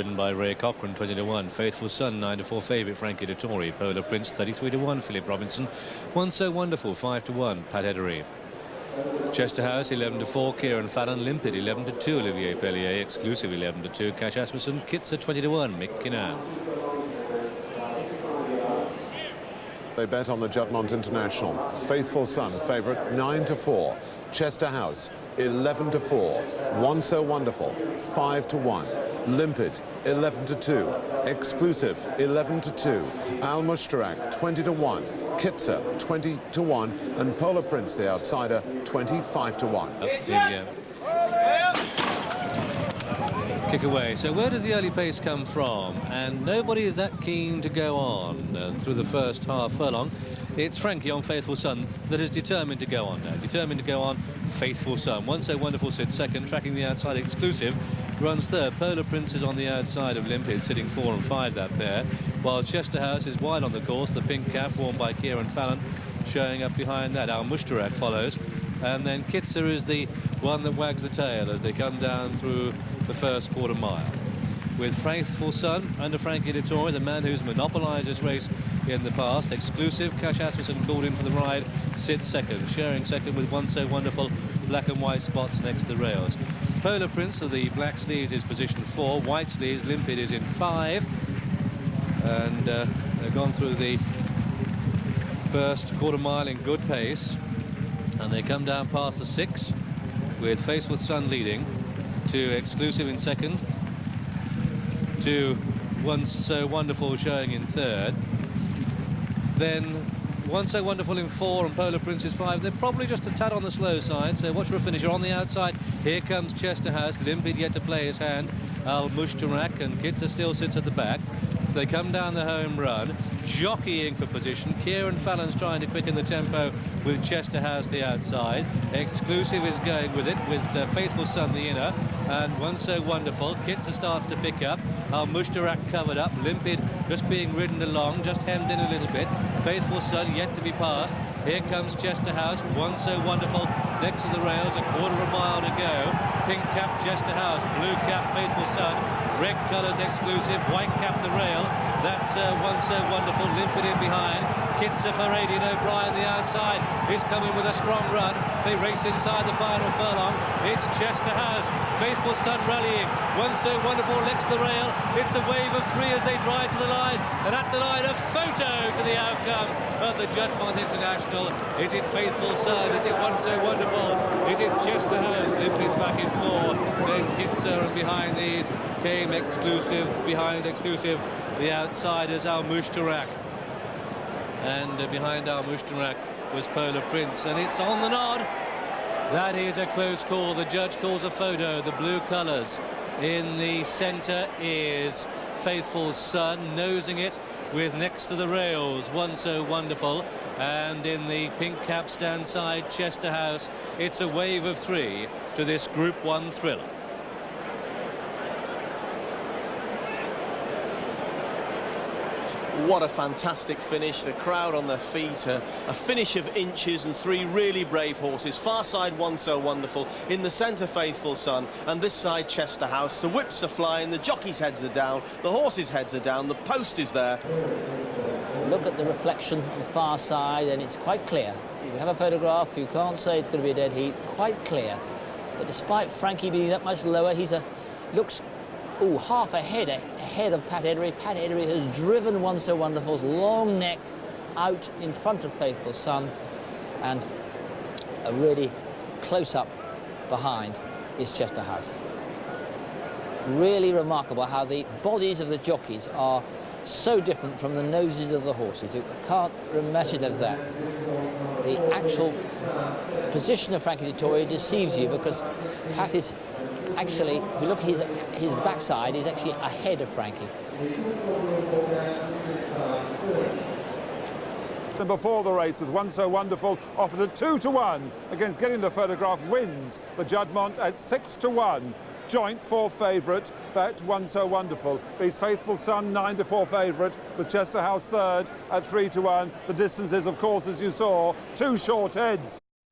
Ridden by Ray Cochrane, 20-1. Faithful Son, 9-4 favourite. Frankie Dettori. Polar Prince, 33-1. Philip Robinson. One So Wonderful, 5-1. Pat Eddery. Chester House, 11-4. Kieran Fallon. Limpid, 11-2. Olivier Pellier. Exclusive, 11-2. Cash Asmussen. Kitzer, 20-1. Mick Kinnan. They bet on the Juddmonte International. Faithful Son, favourite, 9-4. Chester House, 11-4. One So Wonderful, 5-1. Limpid, 11-2. Exclusive, 11-2. Al Mushtarak, 20-1. Kitzer, 20-1. And Polar Prince, the outsider, 25-1. Kick away. So where does the early pace come from? And nobody is that keen to go on through the first half furlong. It's Frankie on Faithful Son that is determined to go on now. Determined to go on. Faithful Son. One So Wonderful sits second, tracking the outside. Exclusive runs third. Polar Prince is on the outside of Limpid, sitting 4 and 5 that pair. While Chester House is wide on the course. The pink cap worn by Kieran Fallon showing up behind that. Al Mushtarak follows. And then Kitzer is the one that wags the tail as they come down through the first quarter mile. With Faithful Son under Frankie Dettori, the man who's monopolised this race in the past. Exclusive, Cash Asmussen called in for the ride, sits second, sharing second with One So Wonderful, black and white spots next to the rails. Polar Prince of the black sleeves is position 4, white sleeves, Limpid is in 5. And they've gone through the first quarter mile in good pace. And they come down past the 6 with Faithful Son leading, to Exclusive in second, to One So Wonderful showing in third. Then One So Wonderful in 4 and Polar Prince is 5. They're probably just a tad on the slow side, so watch for a finisher on the outside. Here comes Chester House, Limpid yet to play his hand. Al Mushtarak and Kitzer still sits at the back. So they come down the home run, jockeying for position. Kieran Fallon's trying to quicken the tempo with Chester House the outside. Exclusive is going with it, with Faithful Son the inner, and One So Wonderful. Kitzer starts to pick up. Al Mushtarak covered up. Limpid just being ridden along, just hemmed in a little bit. Faithful Son yet to be passed. Here comes Chester House. One So Wonderful next to the rails, a quarter of a mile to go. Pink cap Chester House, blue cap Faithful Son, red colours Exclusive, white cap the rail. That's One So Wonderful. Limpid in behind. Kitzer for Aidan O'Brien the outside is coming with a strong run. They race inside the final furlong. It's Chester House. Faithful Son rallying. One So Wonderful next to the rail. It's a wave of 3 as they drive to the line. And at the line, a photo to the outcome of the Juddmonte International. Is it Faithful Son? Is it One So Wonderful? Is it Chester House? Limpid's back in 4. Then Kitzer, and behind these came Exclusive. Behind Exclusive, the outsiders, Al Mushtarak. And behind Al Mushtarak was Polar Prince. And it's on the nod. That is a close call. The judge calls a photo. The blue colours. In the centre is Faithful Son, nosing it with next to the rails One So Wonderful. And in the pink cap stand side, Chester House. It's a wave of 3 to this Group 1 thriller. What a fantastic finish. The crowd on their feet. A finish of inches and 3 really brave horses. Far side One So Wonderful. In the centre Faithful Son. And this side Chester House. The whips are flying. The jockeys' heads are down. The horses' heads are down. The post is there. Look at the reflection on the far side and it's quite clear. You have a photograph. You can't say it's going to be a dead heat. Quite clear. But despite Frankie being that much lower, looks half ahead of Pat Eddery. Pat Eddery has driven One So Wonderful's long neck out in front of Faithful Son, and a really close-up behind is Chester House. Really remarkable how the bodies of the jockeys are so different from the noses of the horses. You can't imagine as that. The actual position of Frankie Dettori deceives you because Pat is actually, if you look at his backside, he's actually ahead of Frankie. Before the race, with One So Wonderful offered a 2-1 against Getting the Photograph, wins the Juddmonte at 6-1. Joint 4th favourite, that One So Wonderful. Beats Faithful Son, 9-4 favourite, with Chester House 3rd at 3-1. The distance is, of course, as you saw, 2 short heads.